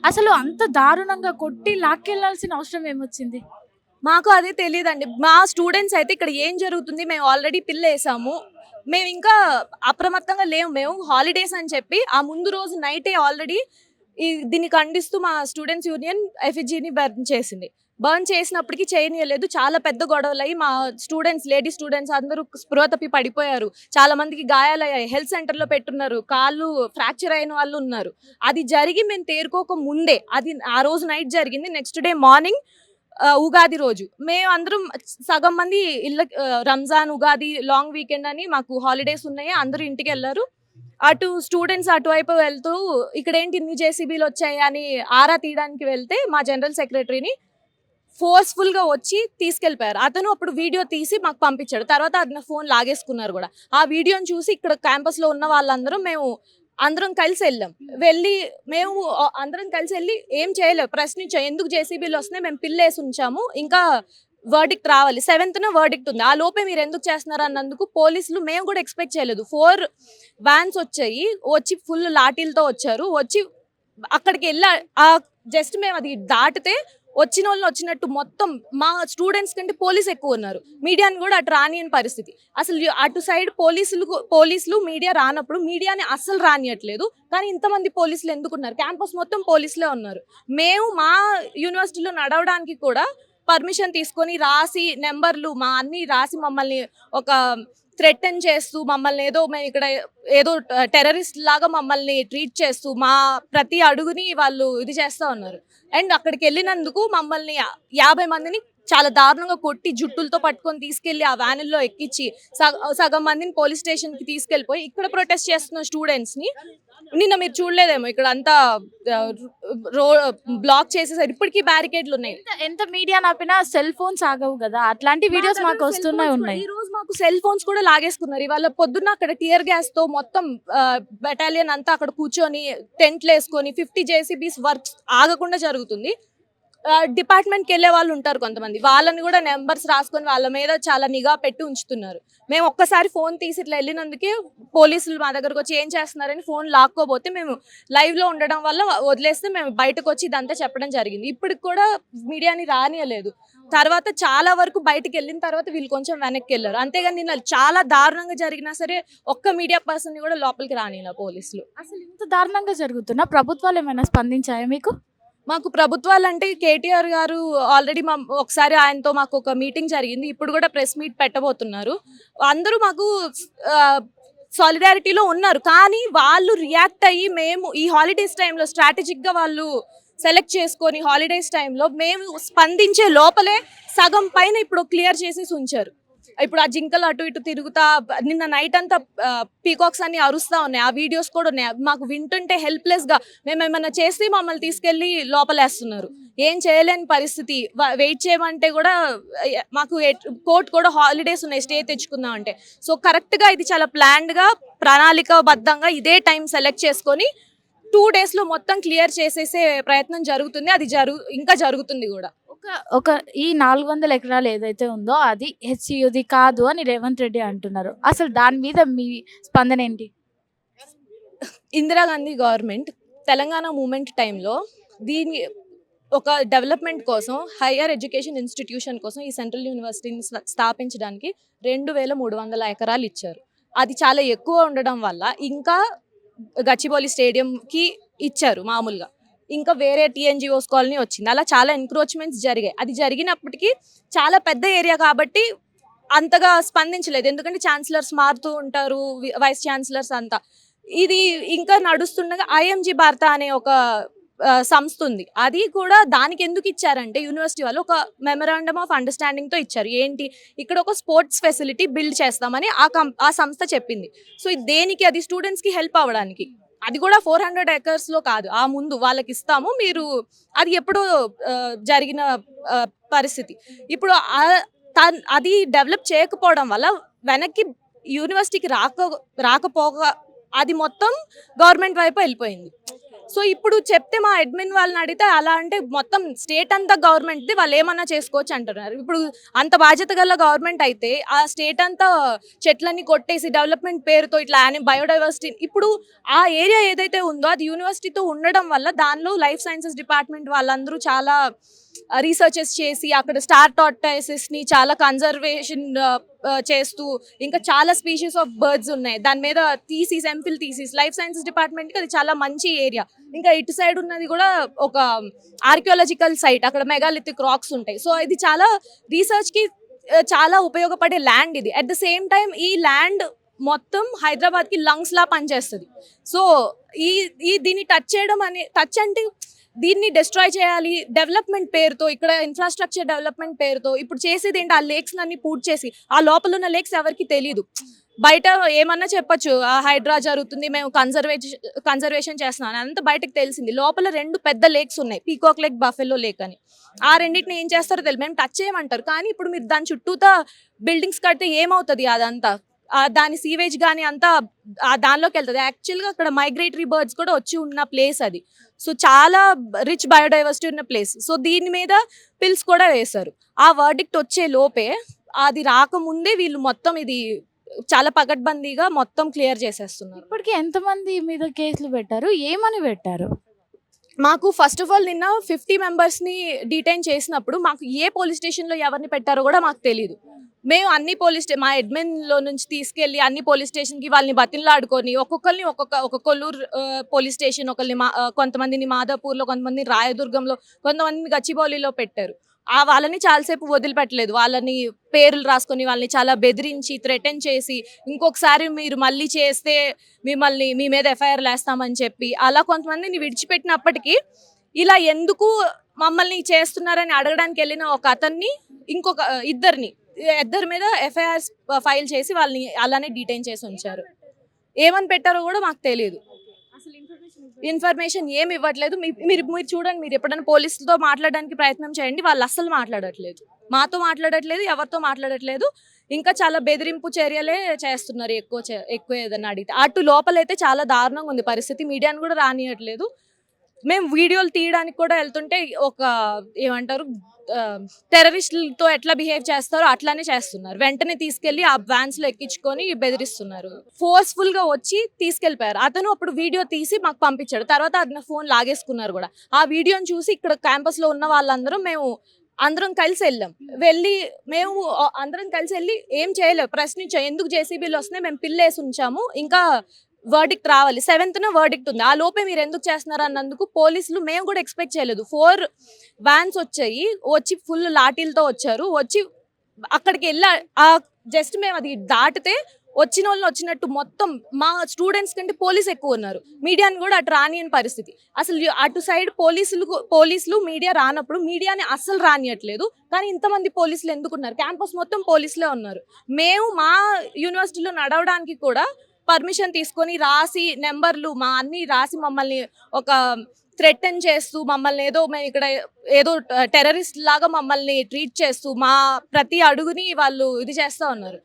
అసలు అంత దారుణంగా కొట్టి లాక్కెళ్ళాల్సిన అవసరం ఏమొచ్చింది? మాకు అదే తెలీదండి. మా స్టూడెంట్స్ అయితే ఇక్కడ ఏం జరుగుతుంది మేము ఆల్రెడీ పిల్లేసాము. మేమింకా అప్రమత్తంగా లేము. మేము హాలిడేస్ అని చెప్పి ఆ ముందు రోజు నైటే ఆల్రెడీ దీన్ని ఖండిస్తూ మా స్టూడెంట్స్ యూనియన్ ఎఫిజీని బర్న్ చేసింది. బర్న్ చేసినప్పటికి చేయనీయలేదు. చాలా పెద్ద గొడవలయ్యి మా స్టూడెంట్స్, లేడీ స్టూడెంట్స్ అందరూ స్పృహ తప్పి పడిపోయారు. చాలా మందికి గాయాలయ్యాయి. హెల్త్ సెంటర్‌లో పెట్టున్నారు. కాళ్ళు ఫ్రాక్చర్ అయిన వాళ్ళు ఉన్నారు. అది జరిగి మేము తేరుకోక ముందే అది ఆ రోజు నైట్ జరిగింది. నెక్స్ట్ డే మార్నింగ్ ఉగాది రోజు మేమందరం సగం మంది రంజాన్, ఉగాది లాంగ్ వీకెండ్ అని మాకు హాలిడేస్ ఉన్నాయి. అందరూ ఇంటికెళ్లారు. అటు స్టూడెంట్స్ అటువైపు వెళ్తూ ఇక్కడేంటి ఇన్ని జేసీబీలు వచ్చాయి అని ఆరా తీయడానికి వెళ్తే మా జనరల్ సెక్రటరీని ఫోర్స్‌ఫుల్‌గా వచ్చి తీసుకెళ్ళిపోయారు. అతను అప్పుడు వీడియో తీసి మాకు పంపించాడు. తర్వాత అది నా ఫోన్ లాగేసుకున్నారు గూడా. ఆ వీడియోని చూసి ఇక్కడ క్యాంపస్‌లో ఉన్న వాళ్ళందరం అందరం కలిసెళ్ళాం. వెళ్ళి మేము అందరం కలిసెళ్ళి ఏం చేయలేం. ప్రశ్నించాం. ఎందుకు జేసీబీలు వస్తున్నాయి? మేము పిల్లేసి ఉంచాము. ఇంకా వర్డిక్ట్ రావాలి. 7థ్‌న వర్డిక్ట్ ఉంది. ఆ లోపే మీరు ఎందుకు చేస్తున్నారు అన్నందుకు పోలీసులు మేము కూడా ఎక్స్‌పెక్ట్ చేయలేదు. 4 వ్యాన్స్ వచ్చాయి. వచ్చి ఫుల్ లాఠీలతో వచ్చారు. వచ్చి అక్కడికెళ్ళి జస్ట్ మేము అది దాటితే వచ్చినోళ్ళని వచ్చినట్టు మొత్తం మా స్టూడెంట్స్ కంటే పోలీస్ ఎక్కువ ఉన్నారు. మీడియాని కూడా అటు రానియని పరిస్థితి. అసలు అటు సైడ్ పోలీసులు మీడియా రానప్పుడు మీడియాని అస్సలు రానియట్లేదు. కానీ ఇంతమంది పోలీసులు ఎందుకున్నారు? క్యాంపస్ మొత్తం పోలీసులే ఉన్నారు. మేము మా యూనివర్సిటీలో నడవడానికి కూడా పర్మిషన్ తీసుకొని రాసి నెంబర్లు మా అన్ని రాసి మమ్మల్ని ఒక థ్రెటన్ చేస్తూ మమ్మల్ని మేము ఇక్కడ ఏదో టెర్రరిస్ట్ లాగా మమ్మల్ని ట్రీట్ చేస్తూ మా ప్రతి అడుగుని వాళ్ళు ఇది చేస్తూ ఉన్నారు. అండ్ అక్కడికి వెళ్ళినందుకు మమ్మల్ని 50 మందిని చాలా దారుణంగా కొట్టి జుట్టులతో పట్టుకొని తీసుకెళ్లి ఆ వ్యానుల్లో ఎక్కించి సగం మందిని పోలీస్ స్టేషన్కి తీసుకెళ్ళిపోయి ఇక్కడ ప్రొటెస్ట్ చేస్తున్న స్టూడెంట్స్ని నిన్న మీరు చూడలేదేమో ఇక్కడ అంతా బ్లాక్ చేసేసారు. ఇప్పటికీ బ్యారికేడ్లు ఉన్నాయి. ఎంత మీడియా ఆపినా సెల్ ఫోన్స్ ఆగవు కదా! అట్లాంటి వీడియోస్ మాకు వస్తూనే ఉన్నాయి. ఈ రోజు మాకు సెల్ ఫోన్స్ కూడా లాగేసుకున్నారు. ఇవాళ పొద్దున్న అక్కడ టియర్ గ్యాస్ తో మొత్తం బెటాలియన్ అంతా అక్కడ కూర్చొని టెంట్లు వేసుకొని 50 జేసీబీస్ వర్క్స్ ఆగకుండా జరుగుతుంది. డిపార్ట్మెంట్కి వెళ్ళే వాళ్ళు ఉంటారు కొంతమంది. వాళ్ళని కూడా నెంబర్స్ రాసుకొని వాళ్ళ మీద చాలా నిఘా పెట్టి ఉంచుతున్నారు. మేము ఒక్కసారి ఫోన్ తీసి ఇట్లా వెళ్ళినందుకే పోలీసులు మా దగ్గరకు వచ్చి ఏం చేస్తున్నారని ఫోన్ లాక్కోబోతే మేము లైవ్లో ఉండడం వల్ల వదిలేస్తే మేము బయటకు వచ్చి ఇదంతా చెప్పడం జరిగింది. ఇప్పటికి కూడా మీడియాని రానియలేదు. తర్వాత చాలా వరకు బయటకు వెళ్ళిన తర్వాత వీళ్ళు కొంచెం వెనక్కి వెళ్ళారు. అంతేగాని నిన్న చాలా దారుణంగా జరిగినా సరే ఒక్క మీడియా పర్సన్ కూడా లోపలికి రానియలేదు పోలీసులు. అసలు ఇంత దారుణంగా జరుగుతున్నా ప్రభుత్వాలు ఏమైనా స్పందించాయా మీకు? మాకు ప్రభుత్వాలంటే కేటీఆర్ గారు ఆల్రెడీ ఒకసారి ఆయనతో మాకు ఒక మీటింగ్ జరిగింది. ఇప్పుడు కూడా ప్రెస్ మీట్ పెట్టబోతున్నారు. అందరూ మాకు సాలిడారిటీలో ఉన్నారు. కానీ వాళ్ళు రియాక్ట్ అయ్యి మేము ఈ హాలిడేస్ టైంలో స్ట్రాటజిక్గా వాళ్ళు సెలెక్ట్ చేసుకొని హాలిడేస్ టైంలో మేము స్పందించే లోపలే సగం పైన ఇప్పుడు క్లియర్ చేసేసి ఉంచారు. ఇప్పుడు ఆ జింకలు అటు ఇటు తిరుగుతా నిన్న నైట్ అంతా పీకాక్స్ అన్ని అరుస్తా ఉన్నాయి. ఆ వీడియోస్ కూడా ఉన్నాయి. మాకు వింటుంటే హెల్ప్లెస్గా మేము ఏమైనా చేసి మమ్మల్ని తీసుకెళ్ళి లోపలేస్తున్నారు. ఏం చేయలేని పరిస్థితి. వెయిట్ చేయమంటే కూడా మాకు కోర్టు కూడా హాలిడేస్ ఉన్నాయి స్టే తెచ్చుకుందాం అంటే. సో కరెక్ట్గా ఇది చాలా ప్లాన్డ్గా ప్రణాళికాబద్ధంగా ఇదే టైం సెలెక్ట్ చేసుకొని 2 డేస్లో మొత్తం క్లియర్ చేసేసే ప్రయత్నం జరుగుతుంది. అది ఇంకా జరుగుతుంది కూడా. ఒక ఈ 400 ఎకరాలు ఏదైతే ఉందో అది హెచ్సియుది కాదు అని రేవంత్ రెడ్డి అంటున్నారు. అసలు దాని మీద మీ స్పందన ఏంటి? ఇందిరాగాంధీ గవర్నమెంట్ తెలంగాణ మూమెంట్ టైంలో దీని ఒక డెవలప్మెంట్ కోసం హైయర్ ఎడ్యుకేషన్ ఇన్స్టిట్యూషన్ కోసం ఈ సెంట్రల్ యూనివర్సిటీని స్థాపించడానికి 2300 ఎకరాలు ఇచ్చారు. అది చాలా ఎక్కువ ఉండడం వల్ల ఇంకా గచ్చిబౌలి స్టేడియంకి ఇచ్చారు మామూలుగా. ఇంకా వేరే టీఎన్జిఓస్ కాలనీ వచ్చింది. అలా చాలా ఎన్క్రోచ్మెంట్స్ జరిగాయి. అది జరిగినప్పటికీ చాలా పెద్ద ఏరియా కాబట్టి అంతగా స్పందించలేదు. ఎందుకంటే ఛాన్సలర్స్ మారుతూ ఉంటారు, వైస్ ఛాన్సలర్స్ అంతా. ఇది ఇంకా నడుస్తుండగా ఐఎంజీ భారత అనే ఒక సంస్థ ఉంది. అది కూడా దానికి ఎందుకు ఇచ్చారంటే యూనివర్సిటీ వాళ్ళు ఒక మెమరాండమ్ ఆఫ్ అండర్స్టాండింగ్తో ఇచ్చారు. ఏంటి ఇక్కడ ఒక స్పోర్ట్స్ ఫెసిలిటీ బిల్డ్ చేస్తామని ఆ సంస్థ చెప్పింది. సో దేనికి? అది స్టూడెంట్స్కి హెల్ప్ అవ్వడానికి. అది కూడా 400 ఎకర్స్లో కాదు, ఆ ముందు వాళ్ళకి ఇస్తాము మీరు, అది ఎప్పుడో జరిగిన పరిస్థితి. ఇప్పుడు అది డెవలప్ చేయకపోవడం వల్ల వెనక్కి యూనివర్సిటీకి రాకపోగా అది మొత్తం గవర్నమెంట్ వైపు వెళ్ళిపోయింది. సో ఇప్పుడు చెప్తే మా అడ్మిన్ వాళ్ళని అడిగితే అలా అంటే మొత్తం స్టేట్ అంతా గవర్నమెంట్ది, వాళ్ళు ఏమన్నా చేసుకోవచ్చు అంటున్నారు. ఇప్పుడు అంత బాధ్యత గల గవర్నమెంట్ అయితే ఆ స్టేట్ అంతా చెట్లన్నీ కొట్టేసి డెవలప్మెంట్ పేరుతో ఇట్లా బయోడైవర్సిటీ, ఇప్పుడు ఆ ఏరియా ఏదైతే ఉందో అది యూనివర్సిటీతో ఉండడం వల్ల దానిలో లైఫ్ సైన్సెస్ డిపార్ట్మెంట్ వాళ్ళందరూ చాలా రీసెర్చెస్ చేసి అక్కడ స్టార్ టార్టాయిసెస్ని చాలా కన్జర్వేషన్ చేస్తూ, ఇంకా చాలా స్పీషీస్ ఆఫ్ బర్డ్స్ ఉన్నాయి దాని మీద thesis, MPhil thesis, life sciences డిపార్ట్మెంట్కి అది చాలా మంచి ఏరియా. ఇంకా ఇటు సైడ్ ఉన్నది కూడా ఒక ఆర్కియాలజికల్ సైట్, అక్కడ మెగాలిథిక్ రాక్స్ ఉంటాయి. సో ఇది చాలా రీసెర్చ్కి చాలా ఉపయోగపడే ల్యాండ్ ఇది. అట్ ద సేమ్ టైం ఈ ల్యాండ్ మొత్తం హైదరాబాద్కి లంగ్స్ లా పనిచేస్తుంది. సో దీన్ని టచ్ అంటే దీన్ని డిస్ట్రాయ్ చేయాలి డెవలప్మెంట్ పేరుతో, ఇక్కడ ఇన్ఫ్రాస్ట్రక్చర్ డెవలప్మెంట్ పేరుతో. ఇప్పుడు చేసేది ఏంటి, ఆ లేక్స్ అన్ని పూర్తి చేసి, ఆ లోపల ఉన్న లేక్స్ ఎవరికి తెలియదు. బయట ఏమన్నా చెప్పొచ్చు హైడ్రా జరుగుతుంది, మేము కన్జర్వేషన్ చేస్తున్నాం అంతా బయటకు తెలిసింది. లోపల 2 పెద్ద లేక్స్ ఉన్నాయి, పీకాక్ లేక్, బఫెలో లేక్ అని. ఆ రెండింటిని ఏం చేస్తారో తెలియదు, మేము టచ్ చేయమంటారు. కానీ ఇప్పుడు మీరు దాని చుట్టూతా బిల్డింగ్స్ కడితే ఏమవుతుంది, అదంతా దాని సీవేజ్ కానీ అంతా దానిలోకి వెళ్తుంది. యాక్చువల్గా అక్కడ మైగ్రేటరీ బర్డ్స్ కూడా వచ్చి ఉన్న ప్లేస్ అది. సో చాలా రిచ్ బయోడైవర్సిటీ ఉన్న ప్లేస్. సో దీని మీద పిల్స్ కూడా వేశారు. ఆ వర్డిక్ట్ వచ్చే లోపే, అది రాకముందే వీళ్ళు మొత్తం ఇది చాలా పకడ్బందీగా మొత్తం క్లియర్ చేసేస్తున్నారు. ఇప్పటికి ఎంతమంది మీద కేసులు పెట్టారు, ఏమని పెట్టారు? మాకు ఫస్ట్ ఆఫ్ ఆల్ నిన్న 50 మెంబర్స్ని డిటైన్ చేసినప్పుడు మాకు ఏ పోలీస్ స్టేషన్లో ఎవరిని పెట్టారో కూడా మాకు తెలియదు. మేము అన్ని మా అడ్మిన్లో నుంచి తీసుకెళ్ళి అన్ని పోలీస్ స్టేషన్కి వాళ్ళని బతిలాడుకొని ఒక్కొక్కరిని ఒక్కొక్క కొల్లూరు పోలీస్ స్టేషన్, కొంతమందిని మాదాపూర్లో, కొంతమందిని రాయదుర్గంలో, కొంతమందిని గచ్చిబౌలిలో పెట్టారు. వాళ్ళని చాలాసేపు వదిలిపెట్టలేదు. వాళ్ళని పేర్లు రాసుకొని వాళ్ళని చాలా బెదిరించి థ్రెటన్ చేసి, ఇంకొకసారి మీరు మళ్ళీ చేస్తే మీ మీద ఎఫ్ఐఆర్ వేస్తామని చెప్పి అలా కొంతమందిని విడిచిపెట్టినప్పటికీ, ఇలా ఎందుకు మమ్మల్ని చేస్తున్నారని అడగడానికి వెళ్ళిన ఒక అతన్ని, ఇంకొక ఇద్దరి మీద ఎఫ్ఐఆర్ ఫైల్ చేసి వాళ్ళని అలానే డిటైన్ చేసి ఉంచారు. ఏమని పెట్టారో కూడా మాకు తెలియదు. ఇన్ఫర్మేషన్ ఏమి ఇవ్వట్లేదు. మీరు చూడండి, మీరు ఎప్పుడైనా పోలీసులతో మాట్లాడడానికి ప్రయత్నం చేయండి, వాళ్ళు అస్సలు మాట్లాడట్లేదు, మాతో మాట్లాడట్లేదు, ఎవరితో మాట్లాడట్లేదు. ఇంకా చాలా బెదిరింపు చర్యలే చేస్తున్నారు. ఎక్కువ ఏదైనా అడిగితే అటు లోపలైతే చాలా దారుణంగా ఉంది పరిస్థితి. మీడియాను కూడా రానియట్లేదు. మేము వీడియోలు తీయడానికి కూడా వెళ్తుంటే ఏమంటారు, టెర్రరిస్టులతో ఎట్లా బిహేవ్ చేస్తారో అట్లానే చేస్తున్నారు. వెంటనే తీసుకెళ్లి ఆ వ్యాన్స్లో ఎక్కించుకొని బెదిరిస్తున్నారు. ఫోర్స్ఫుల్గా వచ్చి తీసుకెళ్ళిపోయారు. అతను అప్పుడు వీడియో తీసి మాకు పంపించాడు. తర్వాత అతను ఫోన్ లాగేసుకున్నారు కూడా. ఆ వీడియోని చూసి ఇక్కడ క్యాంపస్లో ఉన్న వాళ్ళందరూ అందరం కలిసి వెళ్ళి ఏం చేయలేవు, ప్రశ్నించాం. ఎందుకు జేసీబీలు వస్తున్నాయి, మేము పిల్లేసి ఉంచాము, ఇంకా వర్డిక్ట్ రావాలి, 7th వర్డిక్ట్ ఉంది, ఆ లోపే మీరు ఎందుకు చేస్తున్నారు అన్నందుకు పోలీసులు, మేము కూడా ఎక్స్పెక్ట్ చేయలేదు. 4 వ్యాన్స్ వచ్చి ఫుల్ లాఠీలతో వచ్చారు. వచ్చి అక్కడికి జస్ట్ మేము అది దాటితే వచ్చిన వాళ్ళని వచ్చినట్టు మొత్తం మా స్టూడెంట్స్ కంటే పోలీసు ఎక్కువ ఉన్నారు. మీడియాని కూడా అటు రానియని పరిస్థితి. అసలు అటు సైడ్ పోలీసులు మీడియా రానప్పుడు మీడియాని అస్సలు రానియట్లేదు. కానీ ఇంతమంది పోలీసులు ఎందుకున్నారు, క్యాంపస్ మొత్తం పోలీసులే ఉన్నారు. మేము మా యూనివర్సిటీలో నడవడానికి కూడా పర్మిషన్ తీసుకొని రాసి నెంబర్లు అన్ని రాసి మమ్మల్ని ఒక థ్రెటన్ చేస్తూ, మమ్మల్ని మేము ఇక్కడ ఏదో టెర్రరిస్ట్ లాగా మమ్మల్ని ట్రీట్ చేస్తూ, మా ప్రతి అడుగుని వాళ్ళు ఇది చేస్తూ ఉన్నారు.